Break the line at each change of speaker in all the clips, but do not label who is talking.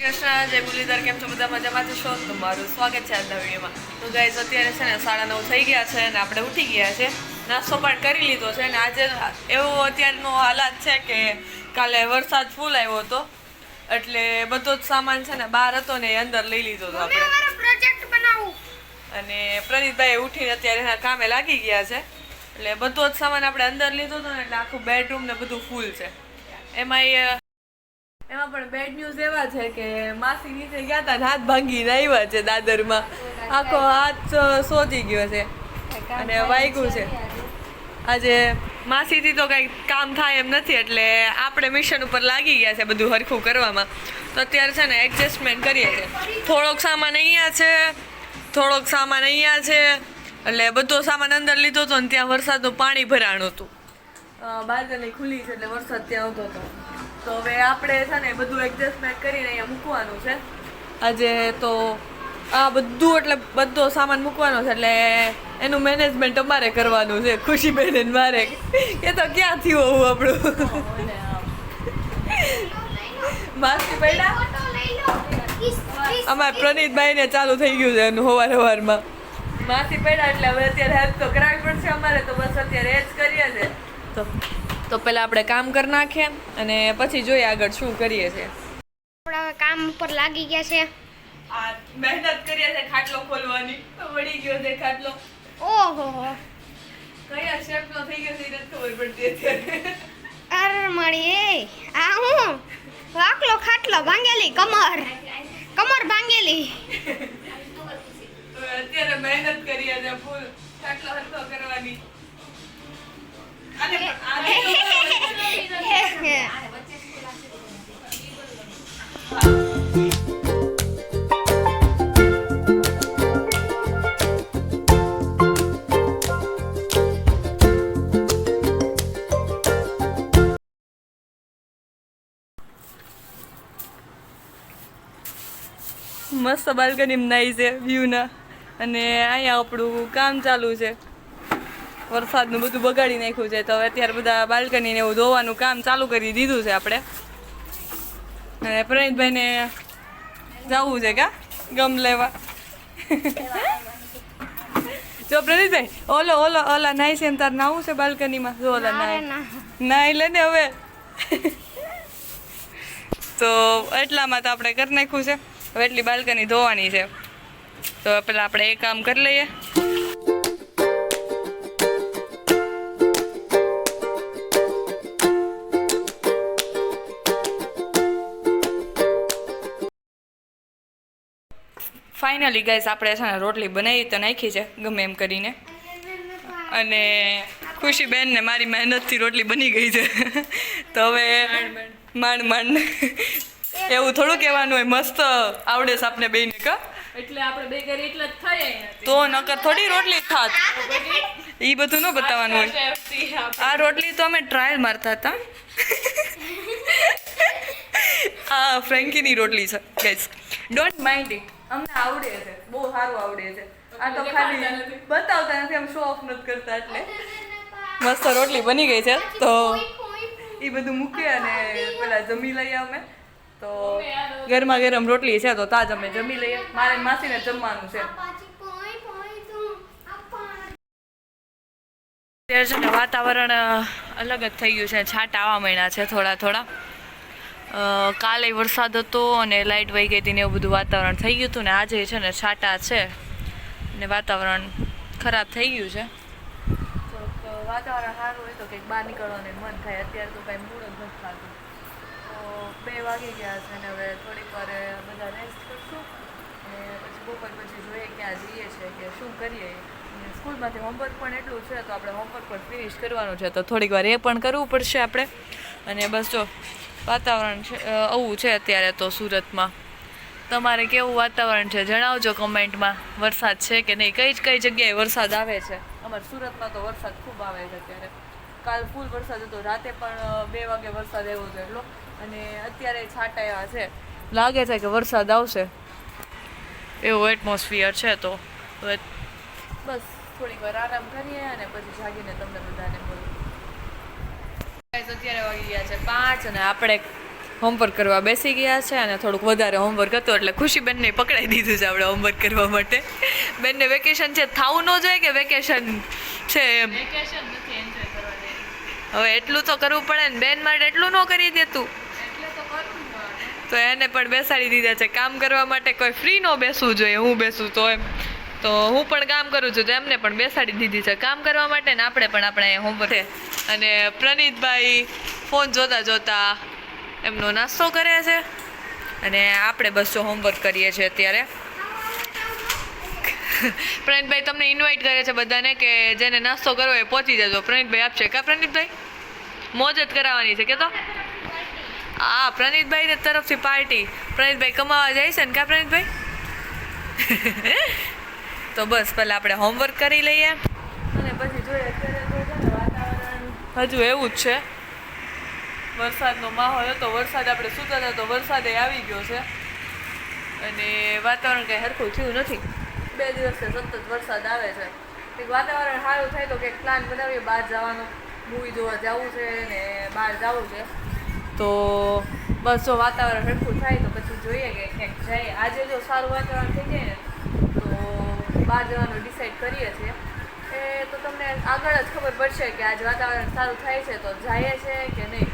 કૃષ્ણ જય મુરલીધર, કેમ છો બધા? મજામાં છો? તમારું સ્વાગત છે આજના વિડીયોમાં. તો ગાઈઝ અત્યારે છે ને 9:30 થઈ ગયા છે અને આપણે ઉઠી ગયા છે, નાસ્તો પણ કરી લીધો છે. અને આજે એવો અત્યારનો હાલાત છે કે કાલે વરસાદ ફૂલ આવ્યો હતો એટલે બધો જ સામાન છે ને બહાર હતો ને એ અંદર લઈ લીધો હતો આપણે. અને પ્રનીતભાઈ ઉઠીને અત્યારે એના કામે લાગી ગયા છે એટલે બધો જ સામાન આપણે અંદર લીધો હતો ને એટલે આખું બેડરૂમ ને બધું ફૂલ છે. એમાં પણ બેડ ન્યૂઝ એવા છે કે માસી નીચે ગયા હતા ને હાથ ભાંગીને આવ્યા છે દાદરમાં. આખો હાથ સોજી ગયો છે અને વાગ્યું છે. આજે માસીથી તો કંઈ કામ થાય એમ નથી એટલે આપણે મિશન ઉપર લાગી ગયા છે બધું હરખું કરવામાં. તો અત્યારે છે ને એડજસ્ટમેન્ટ કરીએ છીએ. થોડોક સામાન અહીંયા છે, થોડોક સામાન અહીંયા છે એટલે બધો સામાન અંદર લીધો હતો ને ત્યાં વરસાદનું પાણી ભરાણું હતું. બાલ્કની ખુલ્લી છે એટલે વરસાદ ત્યાં આવતો હતો. તો હવે આપણે છે ને બધું એડજસ્ટમેન્ટ કરીને અહીંયા મૂકવાનું છે આજે. તો આ બધું એટલે બધો સામાન મૂકવાનો છે એટલે એનું મેનેજમેન્ટ અમારે કરવાનું છે. ખુશીબેન ને મારે કે તો ક્યાં થયું હોવું આપણું. માસી પહેલા અમારે પ્રનીતભાઈને ચાલુ થઈ ગયું છે એનું સવારમાં માસી પહેલા એટલે હવે અત્યારે હેલ્પ તો કરાવવી પડશે અમારે. તો બસ અત્યારે એ જ કરીએ છીએ. તો પહેલાં આપણે કામ કરી નાખીએ અને પછી જોઈએ આગળ શું કરીએ છીએ.
આપણે કામ ઉપર લાગી ગયા છે.
આ મહેનત કરીએ છે ખાટલો ખોલવાની, વળી ગયો છે ખાટલો.
ઓહો
કયા શેપનો થઈ ગયો છે એ નથી ખબર પડતી અત્યારે.
અરે મળી આ હું વાકલો ખાટલો ભાંગેલી કમર ભાંગેલી.
અત્યારે મહેનત કરીએ છે ફૂલ ખાટલો હરખો કરવાની. મસ્ત બાલ્કનીમાં નાઈ છે વ્યૂના અને અહીંયા આપણું કામ ચાલુ છે. વરસાદનું બધું બગાડી નાખ્યું છે તો હવે અત્યારે બધા બાલ્કનીને એવું ધોવાનું કામ ચાલુ કરી દીધું છે આપણે. અને પ્રણીતભાઈને જવું છે કા ગમ લેવા. જો પ્રણીતભાઈ ઓલા નાઈ છે એમ તાર નાવું છે બાલ્કનીમાં. જો ઓલા નાઈ લે ને હવે. તો એટલામાં તો આપણે કરી નાખ્યું છે. હવે એટલી બાલ્કની ધોવાની છે તો પેલા આપણે એ કામ કરી લઈએ. ફાઇનલી ગાઈસ આપણે છે ને રોટલી બનાવી તો નાખી છે ગમે એમ કરીને. અને ખુશીબેન ને મારી મહેનતથી રોટલી બની ગઈ છે. તો હવે માંડ એવું થોડું કહેવાનું હોય મસ્ત આવડે છે આપને બેયને કા. એટલે આપણે બે કરી એટલે જ થાય તો નકર થોડી રોટલી ખાત. એ બધું ન બતાવવાનું હોય. આ રોટલી તો અમે ટ્રાયલ મારતા હતા. આ ફ્રેન્કીની રોટલી છે ગાઈસ, ડોન્ટ માઇન્ડ ઇટ. અમને આવડે છે, બહુ સારું આવડે છે. આ તો ખાલી બતાવતા નથી, આમ શો ઓફ નથી કરતા. એટલે મસ્ત રોટલી બની ગઈ છે તો એ બધું મૂકીએ અને પેલા જમી લઈએ અમે. તો ગરમા ગરમ રોટલી છે તો તાજ અમે જમી લઈએ. મારે માસીને જમવાનું છે. અત્યારે છે ને વાતાવરણ અલગ જ થઈ ગયું છે, છાંટા આવવા માંડ્યા છે થોડા. કાલે વરસાદ હતો અને લાઇટ વહી ગઈ હતી ને એવું બધું વાતાવરણ થઈ ગયું હતું ને આજે છે ને છાંટા છે ને વાતાવરણ ખરાબ થઈ ગયું છે. તો વાતાવરણ સારું હોય તો કંઈક બહાર નીકળવાનું મન થાય. અત્યારે તો કાંઈ મૂડ જ નથી થતું. તો 2 વાગી ગયા છે ને હવે થોડીક વાર બધા રેસ્ટ કરશું અને પછી બપોર પછી જોઈએ ક્યાં જઈએ છે કે શું કરીએ. સ્કૂલમાંથી હોમવર્ક પણ એટલું છે તો આપણે હોમવર્ક પણ ફિનિશ કરવાનું છે તો થોડીક વાર એ પણ કરવું પડશે આપણે. અને બસ જો વાતાવરણ છે આવું છે અત્યારે તો સુરતમાં. તમારે કેવું વાતાવરણ છે જણાવજો કમેન્ટમાં. વરસાદ છે કે નહીં, કઈ જગ્યાએ વરસાદ આવે છે. અમારે સુરતમાં તો વરસાદ ખૂબ આવે છે અત્યારે. કાલ ફૂલ વરસાદ હતો, રાતે પણ 2 વાગે વરસાદ આવ્યો હતો એટલો. અને અત્યારે છાંટા એવા છે, લાગે છે કે વરસાદ આવશે એવું એટમોસ્ફિયર છે. તો હવે બસ થોડીક વાર આરામ કરીએ અને પછી જાગીને તમને બધાને મળું. અત્યારે વાગી ગયા છે 5 અને આપણે હોમવર્ક કરવા બેસી ગયા છે અને થોડુંક વધારે હોમવર્ક હતું એટલે ખુશીબેનને પકડાઈ દીધું છે આપણે હોમવર્ક કરવા માટે. બેનને વેકેશન છે, થાવું ન જોઈએ કે વેકેશન છે એમ. હવે એટલું તો કરવું પડે ને, બેન માટે એટલું ન કરી દેતું. તો એને પણ બેસાડી દીધા છે કામ કરવા માટે. કોઈ ફ્રી ન બેસવું જોઈએ, હું બેસું તો એમ. તો હું પણ કામ કરું છું તો એમને પણ બેસાડી દીધી છે કામ કરવા માટે ને આપણે પણ આપણે હોમવર્ક છે. અને પ્રનીતભાઈ ફોન જોતા જોતા એમનો નાસ્તો કરે છે અને આપણે બસ જો હોમવર્ક કરીએ છીએ અત્યારે. પ્રનીતભાઈ તમને ઇન્વાઇટ કરે છે બધાને કે જેને નાસ્તો કરવો એ પહોંચી જજો. પ્રનીતભાઈ આપશે કા પ્રનીતભાઈ? મોજ જ કરાવવાની છે કે તો હા, પ્રનીતભાઈ તરફથી પાર્ટી. પ્રનીતભાઈ કમાવા જાય છે ને કા પ્રનીતભાઈ? તો બસ પહેલાં આપણે હોમવર્ક કરી લઈએ અને પછી જોઈએ. અત્યારે તો છે ને વાતાવરણ હજુ એવું જ છે, વરસાદનો માહોલ હતો. વરસાદ આપણે સૂતા હતા તો વરસાદે આવી ગયો છે અને વાતાવરણ કંઈ સરખું થયું નથી. 2 દિવસથી સતત વરસાદ આવે છે. કંઈક વાતાવરણ સારું થાય તો કંઈક પ્લાન બનાવીએ બહાર જવાનો, મૂવી જોવા જવું છે ને બહાર જવું છે. તો બસ જો વાતાવરણ સરખું થાય તો પછી જોઈએ કે ક્યાંક જાય. આજે જો સારું વાતાવરણ થઈ જાય ને તો બહાર જવાનું ડિસાઈડ કરીએ છીએ. એ તો તમને આગળ જ ખબર પડશે કે આજે વાતાવરણ સારું થાય છે તો જાય છે કે નહીં.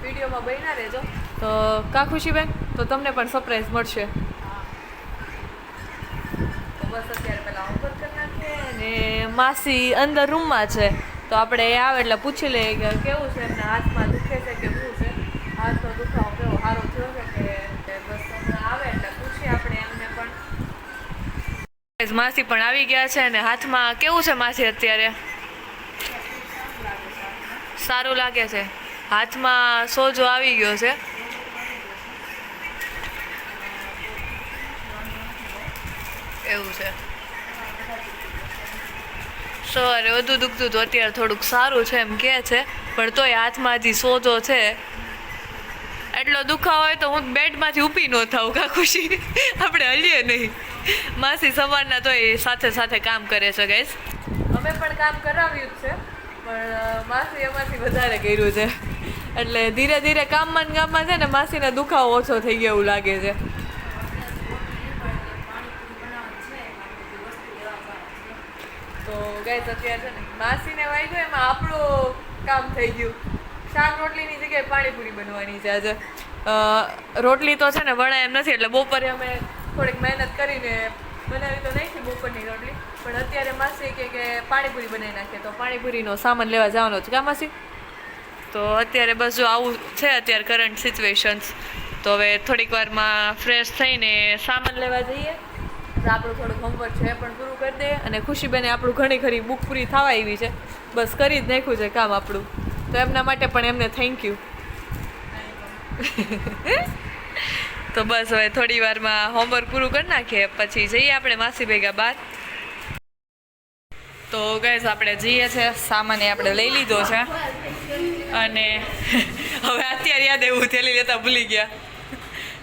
વિડીયોમાં બન્યા રહેજો. તો કા ખુશીબેન, તો તમને પણ સરપ્રાઈઝ મળશે. તો બસ અત્યારે પહેલાં હોમવર્ક કરી નાખીએ ને માસી અંદર રૂમમાં છે તો આપણે એ આવે એટલે પૂછી લઈએ કે કેવું છે, એમના હાથમાં દુખે છે કે શું છે, હાથનો દુખાવો કેવો સારો થયો છે કે બસ હમણાં આવે એટલે પૂછીએ આપણે એમને પણ. માસી પણ આવી ગયા છે અને હાથમાં કેવું છે માસી અત્યારે? સારું લાગે છે. હાથમાં સોજો આવી ગયો છે. એવું છે. સવારે વધુ દુખતું તો અત્યારે થોડુંક સારું છે એમ કહે છે, પણ તોય હાથમાં હજી સોજો છે. એટલો દુખાવો હોય તો હું બેડમાંથી ઊભી ન થાઉં કા ખુશી? આપણે હલીએ નહીં. માસી સવારના તો એ સાથે સાથે કામ કરે છે ગાઈસ. અમે પણ કામ કરાવ્યું જ છે પણ માસી એમાંથી વધારે કર્યું છે એટલે ધીરે ધીરે કામમાં ને કામમાં છે ને માસીને દુખાવો ઓછો થઈ ગયો એવું લાગે છે. તો ગાઈસ અત્યારે છે ને માસીને વાગ્યું એમાં આપણું કામ થઈ ગયું. શાક રોટલીની જગ્યાએ પાણીપુરી બનવાની છે આજે. રોટલી તો છે ને વણાય એમ નથી એટલે બપોરે અમે થોડીક મહેનત કરીને બનાવી તો નાખી બપોરની રોટલી, પણ અત્યારે માસી કે પાણીપુરી બનાવી નાખીએ તો પાણીપુરીનો સામાન લેવા જવાનો છે કા માસી? તો અત્યારે બસ જો આવું છે અત્યારે કરંટ સિચ્યુએશન્સ. તો હવે થોડીક વારમાં ફ્રેશ થઈને સામાન લેવા જઈએ. આપણું થોડુંક હોમવર્ક છે એ પણ પૂરું કરી દઈએ અને ખુશીબેને આપણું ઘણી ખરી બુક પૂરી થવા આવી છે. બસ કરી જ નાખ્યું છે કામ આપણું. તો એમના માટે પણ એમને થેન્ક યુ. તો બસ હવે થોડી વારમાં હોમવર્ક પૂરું કરી નાખીએ પછી જઈએ આપણે માસી ભેગા બહાર. તો ગાઈસ આપણે જઈએ છે, સામાન એ આપણે લઈ લીધો છે અને હવે અત્યારે યાદ એવું થેલી લેતા ભૂલી ગયા.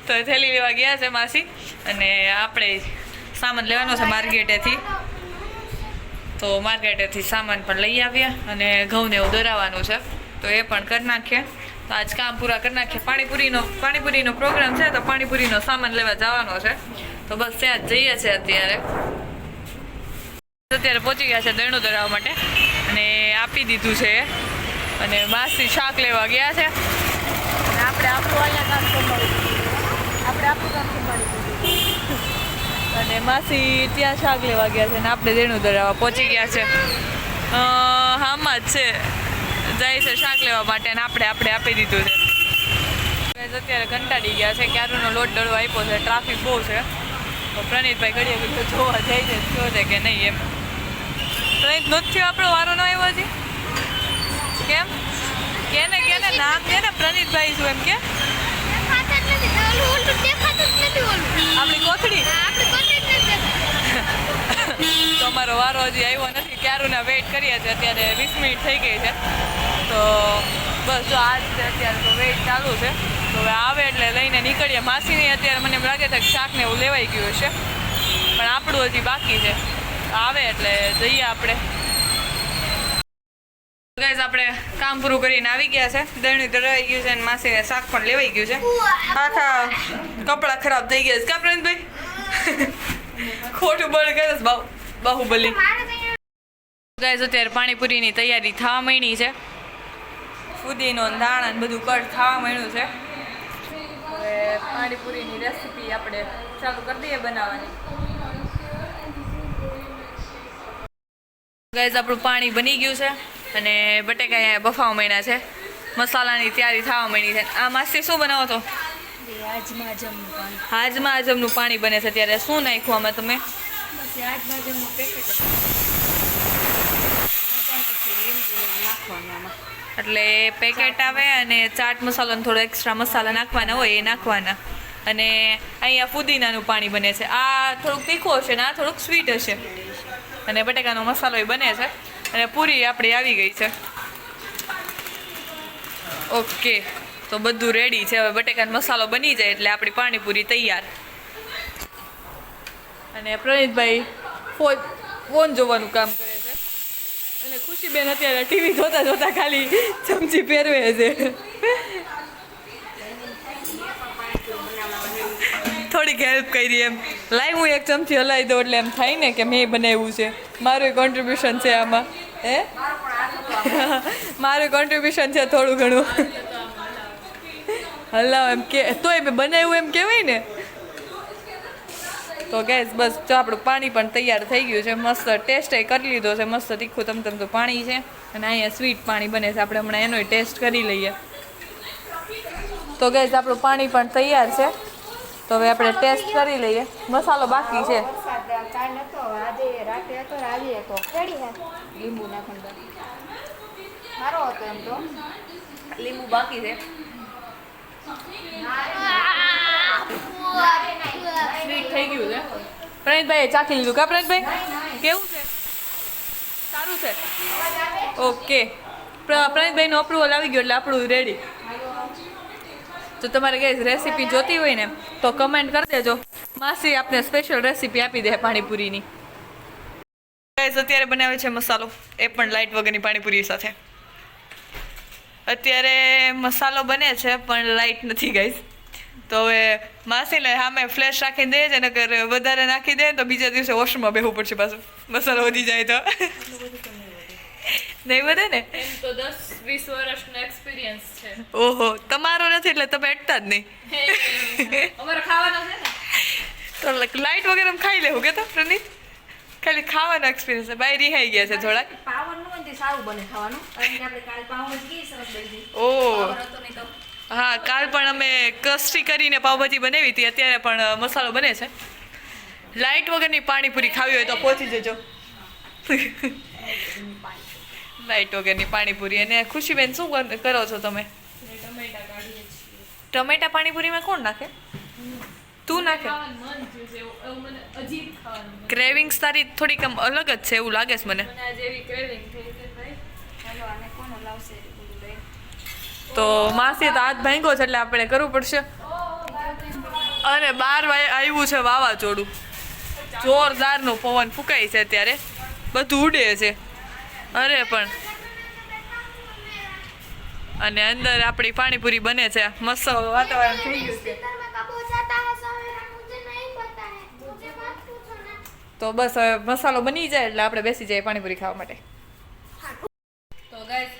તો થેલી લેવા ગયા છે માસી અને આપણે સામાન લેવાનો છે માર્કેટેથી. તો માર્કેટેથી સામાન પણ લઈ આવ્યા અને ઘઉંને એવું દરાવવાનું છે તો એ પણ કરી નાખીએ. તો આજ કામ પૂરા કરી નાખીએ. પાણીપુરીનો પ્રોગ્રામ છે તો પાણીપુરીનો સામાન લેવા જવાનો છે. તો બસ ત્યાં જ જઈએ છીએ અત્યારે પહોંચી ગયા છે દરણું દરાવવા માટે અને આપી દીધું છે અને માસી શાક લેવા ગયા છે અને આપણે આપણું અહીંયા કામ સંભાળી અને માસી ત્યાં શાક લેવા ગયા છે અને આપણે દરણું દરાવવા પહોંચી ગયા છે. હામાં જ છે, જાય છે શાક લેવા માટે અને આપણે આપી દીધું છે. અત્યારે કંટાળી ગયા છે, ક્યારનો લોટ દળવા આપ્યો છે, ટ્રાફિક બહુ છે. તો પ્રનીતભાઈ ઘડીએ ઘડીએ જોવા જાય છે શું છે કે નહીં એમ. પ્રનીત નથી આપણો વારો ન આવ્યો હજી કેમ? કેને નામ છે ને પ્રનીતભાઈ શું એમ કે આપણી કોથળી. તો અમારો વારો હજી આવ્યો નથી, ક્યારના વેઇટ કરીએ છીએ. અત્યારે 20 મિનિટ થઈ ગઈ છે તો બસ જો આજ અત્યારે તો વેઇટ ચાલુ છે. તો હવે આવે એટલે લઈને નીકળીએ. માસીને અત્યારે મને એમ લાગે છે કે શાકને એવું લેવાઈ ગયું હશે પણ આપણું હજી બાકી છે. આવે એટલે જઈએ આપણે. ગાઈઝ આપણે કામ પૂરું કરીને આવી ગયા છે. દળનું દળાઈ ગયું છે અને માસીને શાક પણ લેવાઈ ગયું છે. આખા કપડાં ખરાબ થઈ ગયા છે કા પ્રવીણભાઈ? ખોટું બળ કરે છે બાહુબલી. ગાઈઝ અત્યારે પાણીપુરીની તૈયારી થવા માંડી છે. ફુદીનો દાણા ને બધું કટ થવા માંડ્યું છે. હવે પાણીપુરીની રેસીપી આપણે ચાલુ કરી દઈએ બનાવવાની. ગાઈઝ આપણું પાણી બની ગયું છે અને બટેકા અહીંયા બફાવા માંડ્યા છે. મસાલાની તૈયારી થવા માંડી છે. આ માસી શું બનાવો છો? હાજમા આજમનું પાણી બને છે. ત્યારે શું નાખ્યું આમાં તમે? એટલે પેકેટ આવે અને ચાટ મસાલો થોડો એક્સ્ટ્રા મસાલા નાખવાના હોય એ નાખવાના. અને અહીંયા ફુદીનાનું પાણી બને છે. આ થોડુંક તીખું હશે ને આ થોડુંક સ્વીટ હશે. અને બટેકાનો મસાલો એ બને છે અને પૂરી આપણી આવી ગઈ છે. ઓકે, તો બધું રેડી છે. હવે બટેકાનો મસાલો બની જાય એટલે આપણી પાણીપુરી તૈયાર. અને પ્રણીતભાઈ ફોન જોવાનું કામ કરે છે અને ખુશીબેન અત્યારે ટીવી જોતા જોતા ખાલી ચમચી પહેરવે છે. થોડીક હેલ્પ કરી એમ. લાઈ હું એક ચમચી હલાવી દઉં એટલે એમ થાય ને કે મેં બનાવ્યું છે. મારું કોન્ટ્રીબ્યુશન છે આમાં. હે મારું કોન્ટ્રીબ્યુશન છે થોડું ઘણું. હલાવ એમ કે તોય મેં બનાવ્યું એમ કહેવાય ને. તો ગેસ બસ જો આપણું પાણી પણ તૈયાર થઈ ગયું છે. મસ્ત ટેસ્ટ કરી લીધો છે. મસ્ત તીખું તમતમતું પાણી છે અને અહીંયા સ્વીટ પાણી બને છે. આપણે હમણાં એનોય ટેસ્ટ કરી લઈએ. તો ગેસ આપણું પાણી પણ તૈયાર છે. તો હવે આપણે ટેસ્ટ કરી લઈએ. મસાલો બાકી છે. લીંબુ નાખવાનું સારો હતો એમ તો. લીંબુ બાકી છે. સ્વીટ થઈ ગયું છે. પ્રણીતભાઈ ચાખી લીધું કા પ્રણીતભાઈ? કેવું છે? સારું છે. ઓકે, પ્રણીતભાઈનું અપ્રુવલ આવી ગયું એટલે આપણું રેડી. જો તમારે કઈ રેસીપી જોતી હોય ને તો કમેન્ટ કરી દેજો. માસી આપને સ્પેશિયલ રેસીપી આપી દે પાણીપુરીની. અત્યારે બનાવે છે મસાલો, એ પણ લાઇટ વગરની પાણીપુરી સાથે. અત્યારે મસાલો બને છે પણ લાઇટ નથી ગાઈસ. તો હવે માસીને સામે ફ્લેશ રાખીને દે છે નકર વધારે નાખી દે તો બીજા દિવસે વોશરૂમમાં બેહવું પડશે પાછું. મસાલો વધી જાય તો નહીં વધે ને.
એમ તો 10-20 વર્ષનો એક્સપિરિયન્સ છે.
ઓહો, તમારો નથી એટલે તમે અટતા જ નહીં.
અમારે ખાવાનો છે ને
તો લાઇટ વગેરે ખાઈ લેવું કે તો પ્રનીત? ખાલી ખાવાનો એક્સપિરિયન્સ છે. બાય રિહાઈ ગયા છે થોડાક.
પાવર નું હોય સારું બને ખાવાનું. કારણ કે આપણે કાલ પાવ જ ગઈ સરસ બની.
ઓહ
પાવર હતો નહીં તો
હા, કાલ પણ અમે કસ્ટી કરીને પાવભાજી બનાવી હતી. અત્યારે પણ મસાલો બને છે. લાઇટ વગરની પાણીપુરી ખાવી હોય તો પહોંચી જજો. લાઇટ વગરની પાણીપુરી. અને ખુશીબેન શું કરો છો તમે?
ટમેટા કાઢીએ છીએ.
ટમેટા પાણીપુરીમાં કોણ નાખે? તું નાખે?
ખાવાનું મન થયું છે એવું મને અજીબ ખાવાનું મન.
ક્રેવિંગ્સ તારી થોડીક આમ અલગ જ છે એવું લાગે છે મને.
મને આ જેવી ક્રેવિંગ થઈ છે ભાઈ. ચાલો આને કોણ લાવશે બધું લઈ.
તો માસીએ તો હાથ ભાંગ્યો છે એટલે આપણે કરવું પડશે. અને 12 આવ્યું છે વાવાઝોડું. જોરદારનો પવન ફૂંકાય છે અત્યારે. બધું ઉડે છે. અરે પણ અને અંદર આપણી પાણીપુરી બને છે. મસ્ત વાતાવરણ થઈ ગયું છે. તો બસ હવે મસાલો બની જાય એટલે આપણે બેસી જઈએ પાણીપુરી ખાવા માટે. તો ગાઈસ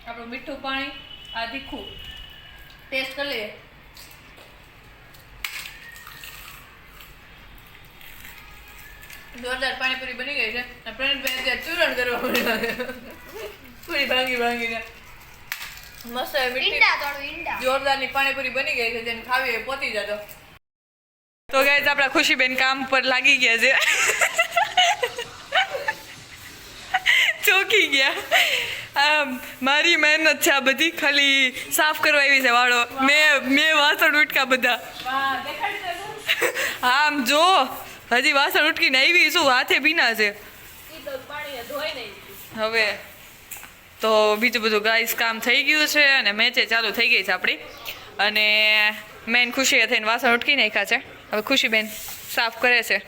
આપણું મીઠું પાણી, આ તીખું ટેસ્ટ કરી લઈએ. જોરદાર પાણીપુરી બની ગઈ છે. પ્રણીતભાઈ અત્યારે ચૂરણ કરવા મળ્યા છે. પૂરી ભાંગીને મસ્ત મીઠી જોરદારની પાણીપુરી બની ગઈ છે. જેને ખાવી હોય પહોંચી જતો. તો ગાઈસ આપણા ખુશીબેન કામ પર લાગી ગયા છે. ચોકી ગયા. મારી મહેનત છે આ બધી. ખાલી સાફ કરવા આવી છે વાળો. મેં વાસણ ઉટકા બધા. આમ જો હજી વાસણ ઉટકીને આવી શું હાથે ભીના છે. હવે તો બીજું બધું ગાઈસ કામ થઈ ગયું છે અને મેચે ચાલુ થઈ ગઈ છે આપણી. અને મેન ખુશીએ થઈને વાસણ ઉટકી નાખ્યા છે. હવે ખુશીબેન સાફ કરે છે.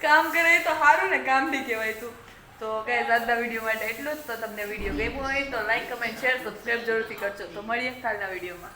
કામ કરે તો સારું ને, કામ બી કહેવાય. તું તો ગાઈઝ આજના વિડીયો માટે એટલું જ. તો તમને વિડીયો ગમ્યો હોય તો લાઈક કમેન્ટ શેર સબસ્ક્રાઈબ જરૂરથી કરજો. તો મળીએ કાલના વિડીયોમાં.